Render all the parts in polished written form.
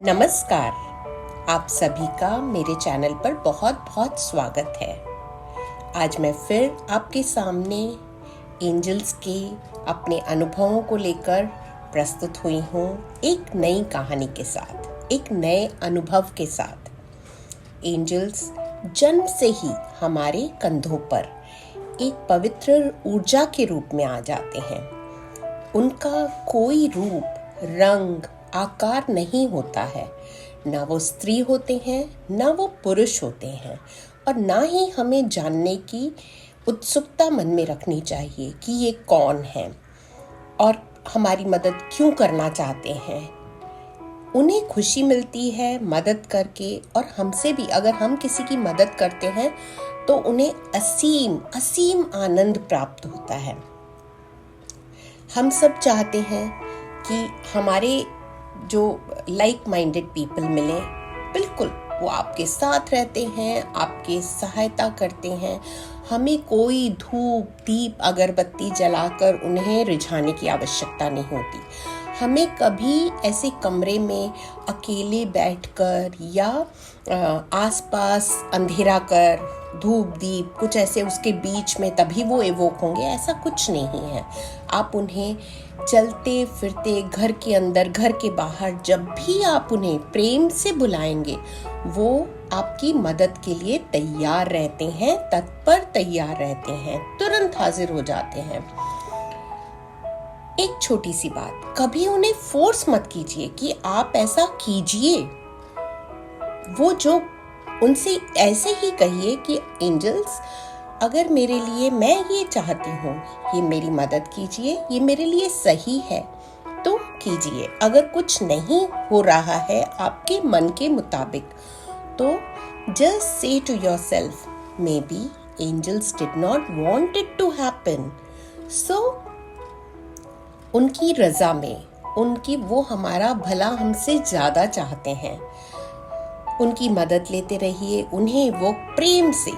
नमस्कार। आप सभी का मेरे चैनल पर बहुत बहुत स्वागत है। आज मैं फिर आपके सामने एंजल्स के अपने अनुभवों को लेकर प्रस्तुत हुई हूँ, एक नई कहानी के साथ, एक नए अनुभव के साथ। एंजल्स जन्म से ही हमारे कंधों पर एक पवित्र ऊर्जा के रूप में आ जाते हैं। उनका कोई रूप, रंग, आकार नहीं होता है। ना वो स्त्री होते हैं, ना वो पुरुष होते हैं, और ना ही हमें जानने की उत्सुकता मन में रखनी चाहिए कि ये कौन है और हमारी मदद क्यों करना चाहते हैं। उन्हें खुशी मिलती है मदद करके, और हमसे भी अगर हम किसी की मदद करते हैं तो उन्हें असीम असीम आनंद प्राप्त होता है। हम सब चाहते हैं कि हमारे जो लाइक माइंडेड पीपल मिले, बिल्कुल वो आपके साथ रहते हैं, आपके सहायता करते हैं। हमें कोई धूप दीप अगरबत्ती जलाकर उन्हें रिझाने की आवश्यकता नहीं होती। हमें कभी ऐसे कमरे में अकेले बैठकर या आसपास अंधेरा कर धूप दीप कुछ ऐसे उसके बीच में तभी वो एवोक होंगे, ऐसा कुछ नहीं है। आप उन्हें चलते फिरते घर के अंदर, घर के बाहर, जब भी आप उन्हें प्रेम से बुलाएंगे वो आपकी मदद के लिए तैयार रहते हैं, तत्पर तैयार रहते हैं, तुरंत हाजिर हो जाते हैं। एक छोटी सी बात, कभी उन्हें फोर्स मत कीजिए कि आप ऐसा कीजिए। वो जो उनसे ऐसे ही कहिए कि एंजल्स, अगर मेरे लिए, मैं ये चाहती हूँ, ये मेरी मदद कीजिए, ये मेरे लिए सही है तो कीजिए। अगर कुछ नहीं हो रहा है आपके मन के मुताबिक, तो just say to yourself, maybe angels did not want it to happen. So, उनकी रजा में, वो हमारा भला हमसे ज्यादा चाहते हैं। उनकी मदद लेते रहिए, उन्हें वो प्रेम से,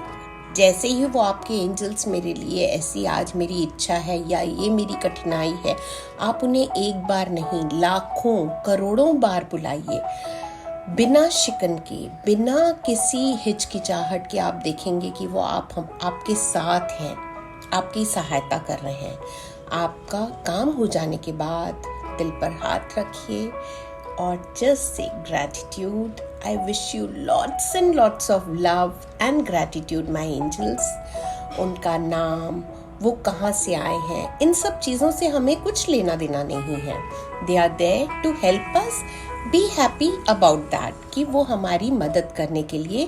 जैसे ही वो आपके एंजल्स मेरे लिए ऐसी आज मेरी इच्छा है या ये मेरी कठिनाई है, आप उन्हें एक बार नहीं, लाखों करोड़ों बार बुलाइए, बिना शिकन के, बिना किसी हिचकिचाहट के। आप देखेंगे कि वो आपके साथ हैं, आपकी सहायता कर रहे हैं। आपका काम हो जाने के बाद दिल पर हाथ रखिए और just say gratitude, I wish you lots and lots of love and gratitude, my angels. उनका नाम, वो कहाँ से आए हैं, इन सब चीज़ों से हमें कुछ लेना देना नहीं है। They are there to help us. Be happy about that कि वो हमारी मदद करने के लिए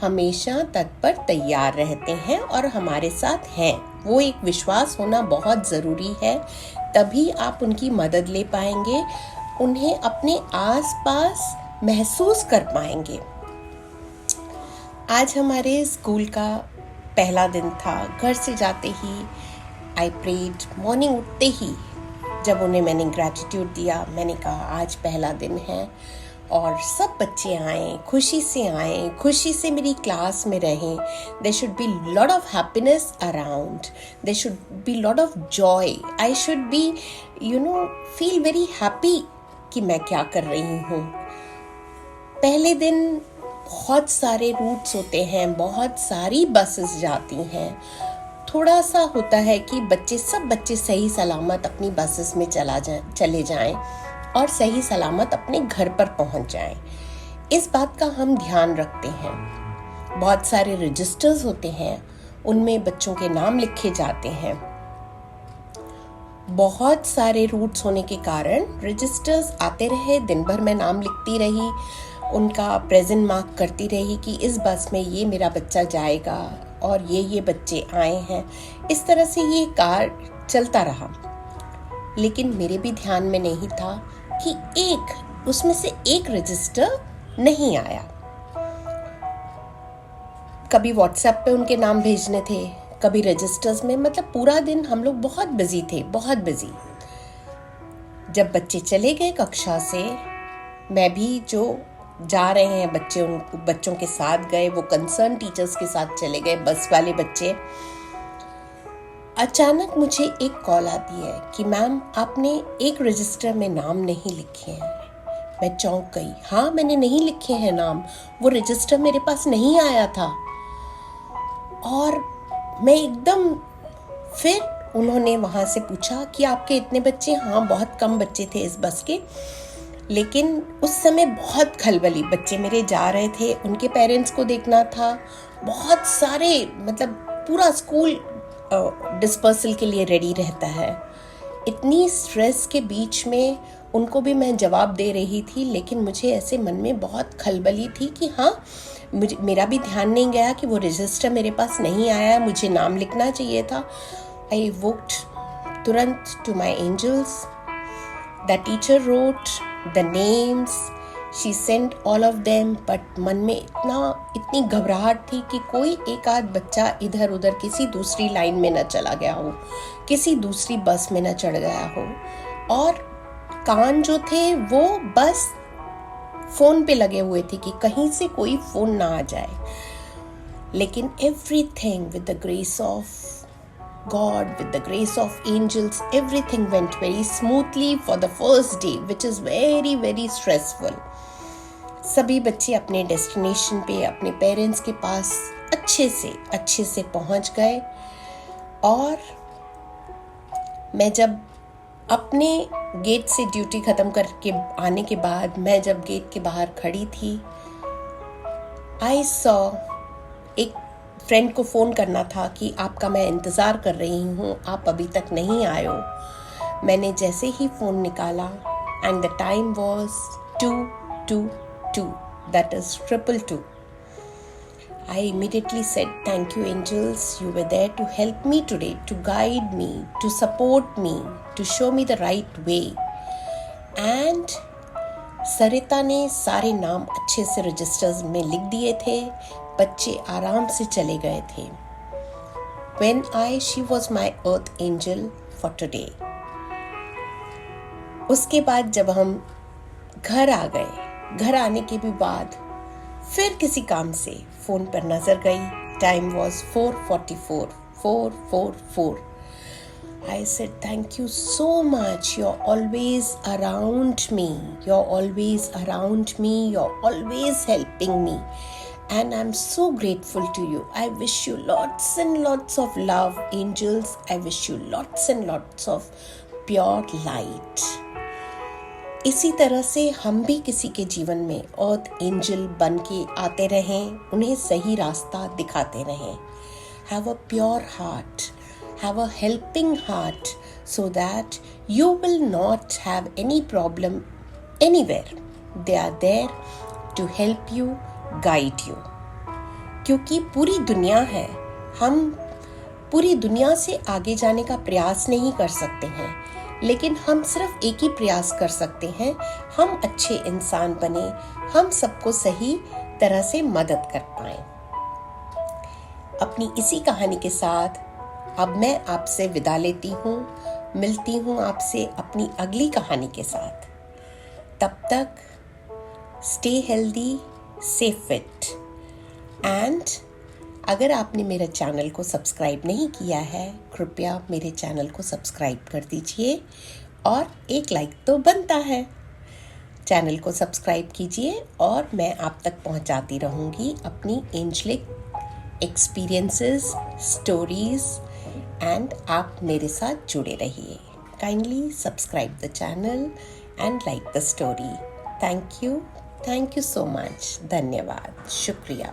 हमेशा तत्पर तैयार रहते हैं और हमारे साथ हैं। वो एक विश्वास होना बहुत ज़रूरी है, तभी आप उनकी मदद ले पाएंगे, उन्हें अपने आसपास महसूस कर पाएंगे। आज हमारे स्कूल का पहला दिन था। घर से जाते ही आई प्रेड, मॉर्निंग उठते ही जब उन्हें मैंने ग्रैटिट्यूड दिया, मैंने कहा आज पहला दिन है और सब बच्चे आएँ, खुशी से मेरी क्लास में रहें। There should be lot of happiness around, there should be lot of joy. I should be feel very happy कि मैं क्या कर रही हूँ। पहले दिन बहुत सारे रूट्स होते हैं, बहुत सारी बसेस जाती हैं। थोड़ा सा होता है कि सब बच्चे सही सलामत अपनी बसेस में चले जाएं और सही सलामत अपने घर पर पहुंच जाएं। इस बात का हम ध्यान रखते हैं। बहुत सारे रजिस्टर्स होते हैं, उनमें बच्चों के नाम लिखे जाते हैं। बहुत सारे रूट्स होने के कारण रजिस्टर्स आते रहे, दिन भर मैं नाम लिखती रही, उनका प्रेजेंट मार्क करती रही कि इस बस में ये मेरा बच्चा जाएगा और ये बच्चे आए हैं। इस तरह से ये कार चलता रहा, लेकिन मेरे भी ध्यान में नहीं था कि उसमें से एक रजिस्टर नहीं आया। कभी व्हाट्सएप पे उनके नाम भेजने थे, कभी रजिस्टर्स में, मतलब पूरा दिन हम लोग बहुत बिजी थे, बहुत बिजी। जब बच्चे चले गए कक्षा से, मैं भी जो जा रहे हैं बच्चे, उन बच्चों के साथ गए, वो कंसर्न टीचर्स के साथ चले गए, बस वाले बच्चे। अचानक मुझे एक कॉल आती है कि मैम आपने एक रजिस्टर में नाम नहीं लिखे हैं। मैं चौंक गई। हाँ, मैंने नहीं लिखे हैं नाम, वो रजिस्टर मेरे पास नहीं आया था। और मैं एकदम, फिर उन्होंने वहाँ से पूछा कि आपके इतने बच्चे? हाँ, बहुत कम बच्चे थे इस बस के, लेकिन उस समय बहुत खलबली, बच्चे मेरे जा रहे थे, उनके पेरेंट्स को देखना था, बहुत सारे, मतलब पूरा स्कूल डिस्पर्सल के लिए रेडी रहता है। इतनी स्ट्रेस के बीच में उनको भी मैं जवाब दे रही थी, लेकिन मुझे ऐसे मन में बहुत खलबली थी कि हाँ, मेरा भी ध्यान नहीं गया कि वो रजिस्टर मेरे पास नहीं आया, मुझे नाम लिखना चाहिए था। आई वोक्ड तुरंत to my angels. The teacher wrote the names, she sent all of them, but मन में इतनी घबराहट थी कि कोई एक आध बच्चा इधर उधर किसी दूसरी लाइन में न चला गया हो, किसी दूसरी बस में न चढ़ गया हो। और कान जो थे वो बस फोन पे लगे हुए थे कि कहीं से कोई फोन ना आ जाए। लेकिन everything with the grace of God, with the grace of angels, everything went very smoothly for the first day, which is very very stressful. सभी बच्चे अपने डेस्टिनेशन पे, अपने पेरेंट्स के पास अच्छे से पहुंच गए। और मैं जब अपने गेट से ड्यूटी ख़त्म करके आने के बाद, मैं जब गेट के बाहर खड़ी थी, आई सॉ, एक फ्रेंड को फ़ोन करना था कि आपका मैं इंतज़ार कर रही हूँ, आप अभी तक नहीं आए हो। मैंने जैसे ही फ़ोन निकाला, and the time was 2:22, that is 222. I immediately said, thank you angels, you were there to help me today, to guide me, to support me, to show me the right way. And सरिता ने सारे नाम अच्छे से registers में लिख दिए थे, बच्चे आराम से चले गए थे। When she was my earth angel for today. उसके बाद जब हम घर आ गए, घर आने के भी बाद फिर किसी काम से फोन पर नजर गई, time was 4:44. I said, thank you so much. You're always around me. You're always helping me. And I'm so grateful to you. I wish you lots and lots of love, angels. I wish you lots and lots of pure light. इसी तरह से हम भी किसी के जीवन में अर्थ angel बन के आते रहें, उन्हें सही रास्ता दिखाते रहें। Have a pure heart. Have a helping heart so that you will not have any problem anywhere. They are there to help you, guide you. क्योंकि पूरी दुनिया है, हम पूरी दुनिया से आगे जाने का प्रयास नहीं कर सकते हैं, लेकिन हम सिर्फ एक ही प्रयास कर सकते हैं, हम अच्छे इंसान बने, हम सबको सही तरह से मदद कर पाएं। अपनी इसी कहानी के साथ अब मैं आपसे विदा लेती हूँ, मिलती हूँ आपसे अपनी अगली कहानी के साथ। तब तक stay healthy, stay fit. And अगर आपने मेरे चैनल को सब्सक्राइब नहीं किया है, कृपया मेरे चैनल को सब्सक्राइब कर दीजिए, और एक लाइक तो बनता है। चैनल को सब्सक्राइब कीजिए और मैं आप तक पहुंचाती रहूँगी अपनी एंजलिक एक्सपीरियंसेस, स्टोरीज, एंड आप मेरे साथ जुड़े रहिए। Kindly subscribe the channel and like the story. Thank you so much. धन्यवाद, शुक्रिया।